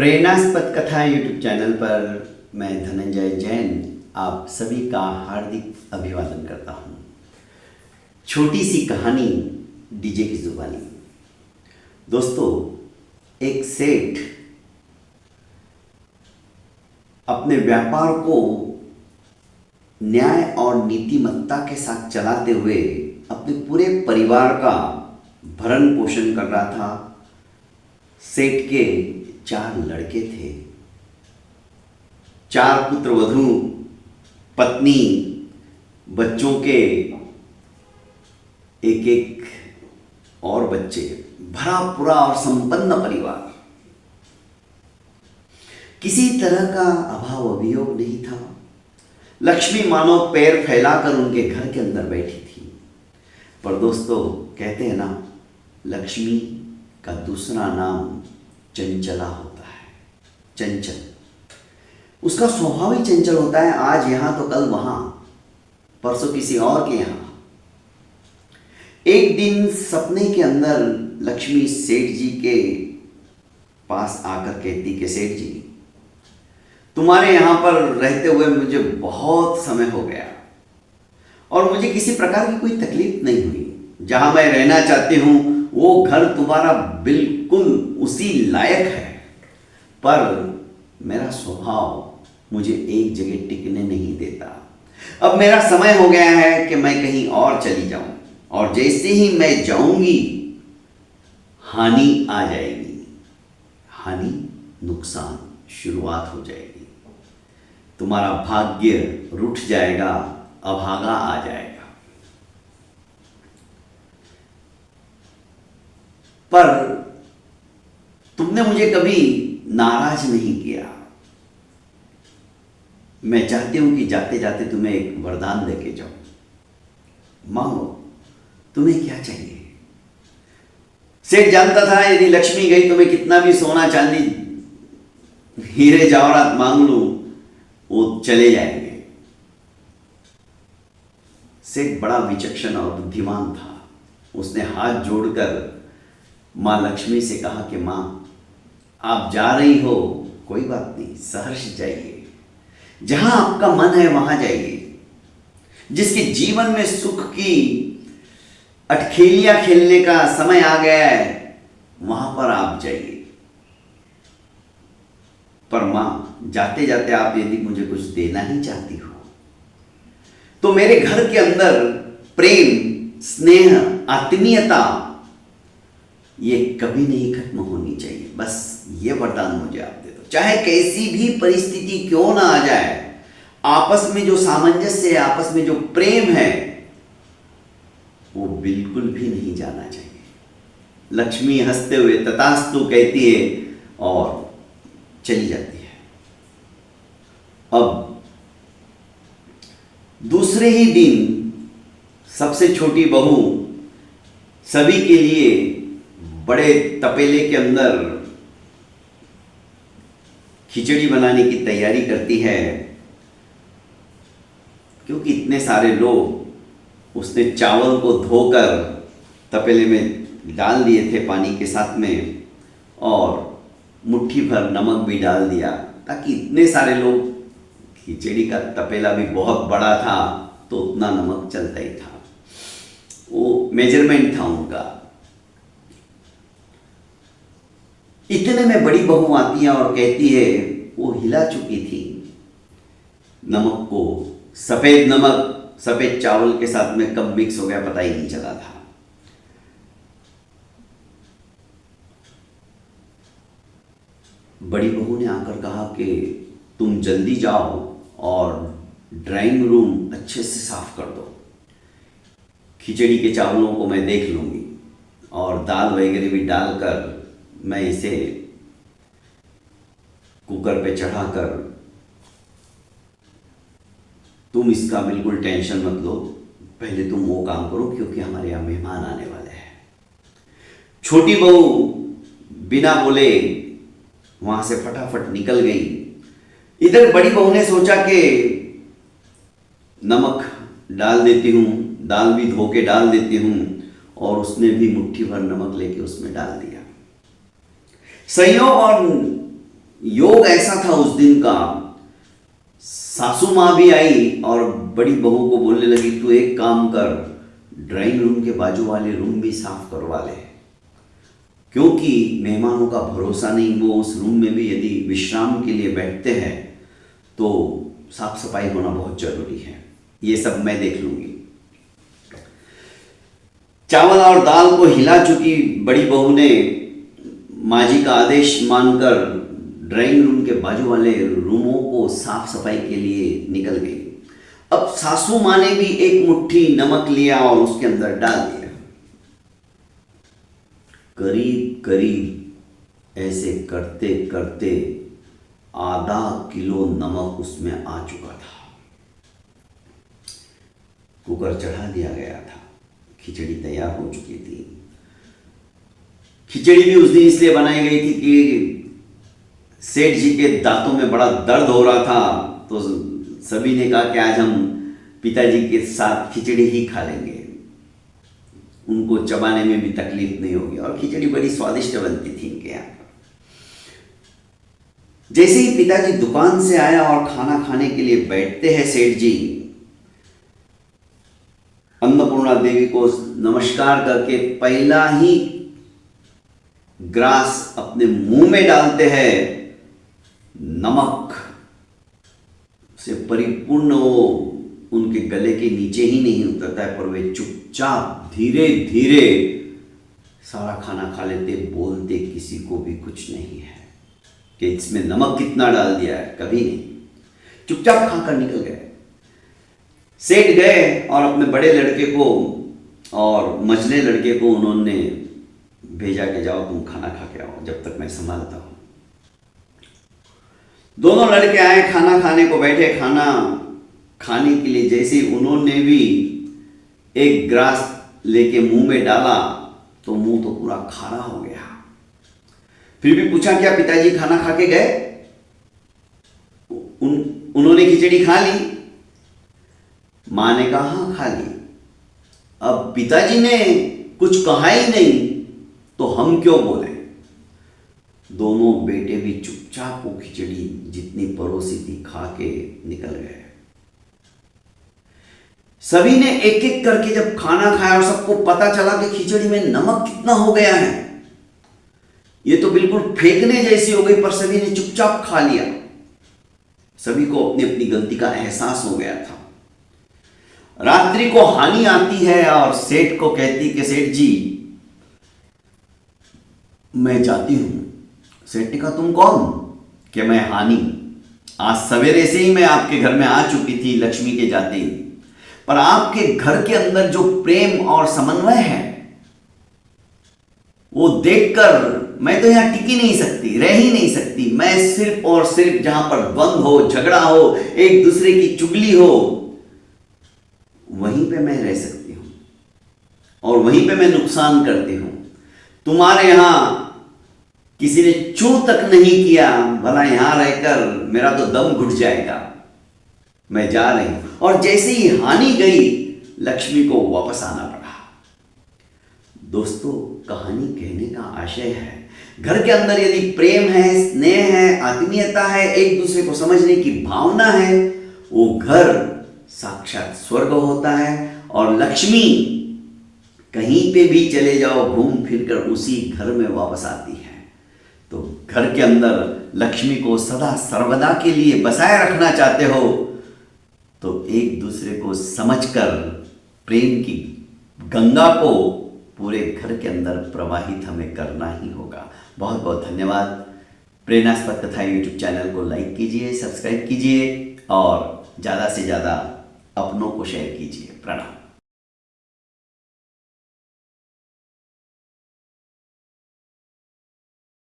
प्रेरणास्पद कथा YouTube channel पर मैं धनंजय जैन आप सभी का हार्दिक अभिवादन करता हूँ। छोटी सी कहानी डीजे की जुबानी। दोस्तों, एक सेठ अपने व्यापार को न्याय और नीतिमत्ता के साथ चलाते हुए अपने पूरे परिवार का भरण पोषण कर रहा था। सेठ के 4 लड़के थे, 4 पुत्र वधू, पत्नी, बच्चों के एक और बच्चे, भरा पूरा और संपन्न परिवार। किसी तरह का अभाव अभियोग नहीं था। लक्ष्मी मानो पैर फैलाकर उनके घर के अंदर बैठी थी। पर दोस्तों, कहते हैं ना, लक्ष्मी का दूसरा नाम चंचला होता है। चंचल, उसका स्वभाव ही चंचल होता है। आज यहां तो कल वहां, परसों किसी और के यहां। एक दिन सपने के अंदर लक्ष्मी सेठ जी के पास आकर कहती कि सेठ जी, तुम्हारे यहां पर रहते हुए मुझे बहुत समय हो गया और मुझे किसी प्रकार की कोई तकलीफ नहीं हुई। जहां मैं रहना चाहती हूं वो घर तुम्हारा बिल्कुल उसी लायक है, पर मेरा स्वभाव मुझे एक जगह टिकने नहीं देता। अब मेरा समय हो गया है कि मैं कहीं और चली जाऊं, और जैसे ही मैं जाऊंगी हानि आ जाएगी। हानि, नुकसान, शुरुआत हो जाएगी। तुम्हारा भाग्य रूठ जाएगा, अभागा आ जाएगा। पर तुमने मुझे कभी नाराज नहीं किया। मैं चाहती हूं कि जाते जाते तुम्हें एक वरदान देके जाऊं। मांगो, तुम्हें क्या चाहिए। सेठ जानता था यदि लक्ष्मी गई तो मैं कितना भी सोना चांदी हीरे जवाहरात मांग लूं, वो चले जाएंगे। सेठ बड़ा विचक्षण और बुद्धिमान था। उसने हाथ जोड़कर मां लक्ष्मी से कहा कि मां, आप जा रही हो, कोई बात नहीं, सहर्ष जाइए। जहां आपका मन है वहां जाइए। जिसके जीवन में सुख की अटखेलियां खेलने का समय आ गया है, वहां पर आप जाइए। पर मां, जाते जाते आप यदि मुझे कुछ देना ही चाहती हो तो मेरे घर के अंदर प्रेम, स्नेह, आत्मीयता ये कभी नहीं खत्म होनी चाहिए। बस ये वरदान मुझे आप दे दो। चाहे कैसी भी परिस्थिति क्यों ना आ जाए, आपस में जो सामंजस्य है, आपस में जो प्रेम है, वो बिल्कुल भी नहीं जाना चाहिए। लक्ष्मी हंसते हुए तथास्तु कहती है और चली जाती है। अब दूसरे ही दिन सबसे छोटी बहू सभी के लिए बड़े तपेले के अंदर खिचड़ी बनाने की तैयारी करती है। क्योंकि इतने सारे लोग, उसने चावल को धोकर तपेले में डाल दिए थे पानी के साथ में, और मुट्ठी भर नमक भी डाल दिया, ताकि इतने सारे लोग, खिचड़ी का तपेला भी बहुत बड़ा था तो उतना नमक चलता ही था। वो मेजरमेंट था उनका। इतने में बड़ी बहू आती है और कहती है, वो हिला चुकी थी नमक को। सफेद नमक सफेद चावल के साथ में कब मिक्स हो गया पता ही नहीं चला था। बड़ी बहू ने आकर कहा कि तुम जल्दी जाओ और ड्राइंग रूम अच्छे से साफ कर दो। खिचड़ी के चावलों को मैं देख लूंगी, और दाल वगैरह भी डालकर मैं इसे कुकर पे चढ़ाकर, तुम इसका बिल्कुल टेंशन मत लो, पहले तुम वो काम करो क्योंकि हमारे यहाँ मेहमान आने वाले हैं। छोटी बहू बिना बोले वहां से फटाफट निकल गई। इधर बड़ी बहू ने सोचा कि नमक डाल देती हूँ, दाल भी धो के डाल देती हूँ, और उसने भी मुट्ठी भर नमक लेके उसमें डाल दिया। संयोग और योग ऐसा था उस दिन का, सासू माँ भी आई और बड़ी बहू को बोलने लगी, तू एक काम कर, ड्राइंग रूम के बाजू वाले रूम भी साफ करवा ले, क्योंकि मेहमानों का भरोसा नहीं, वो उस रूम में भी यदि विश्राम के लिए बैठते हैं तो साफ सफाई होना बहुत जरूरी है। ये सब मैं देख लूंगी। चावल और दाल को हिला चुकी बड़ी बहू ने माँ जी का आदेश मानकर ड्राइंग रूम के बाजू वाले रूमों को साफ सफाई के लिए निकल गई। अब सासू माँ ने भी एक मुट्ठी नमक लिया और उसके अंदर डाल दिया। करीब करीब ऐसे करते करते आधा किलो नमक उसमें आ चुका था। कुकर चढ़ा दिया गया था, खिचड़ी तैयार हो चुकी थी। खिचड़ी भी उस दिन इसलिए बनाई गई थी कि सेठ जी के दांतों में बड़ा दर्द हो रहा था, तो सभी ने कहा कि आज हम पिताजी के साथ खिचड़ी ही खा लेंगे, उनको चबाने में भी तकलीफ नहीं होगी। और खिचड़ी बड़ी स्वादिष्ट बनती थी इनके यहाँ पर। जैसे ही पिताजी दुकान से आया और खाना खाने के लिए बैठते हैं सेठ जी, अन्नपूर्णा देवी को नमस्कार करके पहला ही ग्रास अपने मुंह में डालते हैं, नमक से परिपूर्ण वो उनके गले के नीचे ही नहीं उतरता है, पर वे चुपचाप धीरे धीरे सारा खाना खा लेते, बोलते किसी को भी कुछ नहीं है कि इसमें नमक कितना डाल दिया है, कभी नहीं, चुपचाप खाकर निकल गए। सेठ गए और अपने बड़े लड़के को और मझले लड़के को उन्होंने भेजा कि जाओ तुम खाना खा के आओ, जब तक मैं संभालता हूं। दोनों लड़के आए, खाना खाने को बैठे। खाना खाने के लिए जैसे ही उन्होंने भी एक ग्रास लेके मुंह में डाला तो मुंह तो पूरा खारा हो गया। फिर भी पूछा, क्या पिताजी खाना खा के गए? उन्होंने खिचड़ी खा ली? मां ने कहा हाँ खा ली। अब पिताजी ने कुछ कहा ही नहीं तो हम क्यों बोले? दोनों बेटे भी चुपचाप वो खिचड़ी जितनी परोसी थी खा के निकल गए। सभी ने एक एक करके जब खाना खाया और सबको पता चला कि खिचड़ी में नमक कितना हो गया है, ये तो बिल्कुल फेंकने जैसी हो गई, पर सभी ने चुपचाप खा लिया। सभी को अपनी अपनी गलती का एहसास हो गया था। रात्रि को हानि आती है और सेठ को कहती कि सेठ जी मैं जाती हूं। सेठ ने कहा तुम कौन? कि मैं हानि। आज सवेरे से ही मैं आपके घर में आ चुकी थी लक्ष्मी के जाते ही, पर आपके घर के अंदर जो प्रेम और समन्वय है वो देखकर मैं तो यहां टिक ही नहीं सकती, रह ही नहीं सकती। मैं सिर्फ और सिर्फ जहां पर द्वंद हो, झगड़ा हो, एक दूसरे की चुगली हो, वहीं पे मैं रह सकती हूं और वहीं पे मैं नुकसान करती हूं। तुम्हारे यहां किसी ने चू तक नहीं किया, भला यहां रहकर मेरा तो दम घुट जाएगा। मैं जा रही हूं। और जैसे ही हानि गई, लक्ष्मी को वापस आना पड़ा। दोस्तों, कहानी कहने का आशय है, घर के अंदर यदि प्रेम है, स्नेह है, आत्मीयता है, एक दूसरे को समझने की भावना है, वो घर साक्षात स्वर्ग होता है। और लक्ष्मी कहीं पे भी चले जाओ, घूम फिर कर उसी घर में वापस आती है। तो घर के अंदर लक्ष्मी को सदा सर्वदा के लिए बसाए रखना चाहते हो तो एक दूसरे को समझकर प्रेम की गंगा को पूरे घर के अंदर प्रवाहित हमें करना ही होगा। बहुत बहुत धन्यवाद। प्रेरणास्पद कथा यूट्यूब चैनल को लाइक कीजिए, सब्सक्राइब कीजिए और ज़्यादा से ज़्यादा अपनों को शेयर कीजिए। प्रणाम।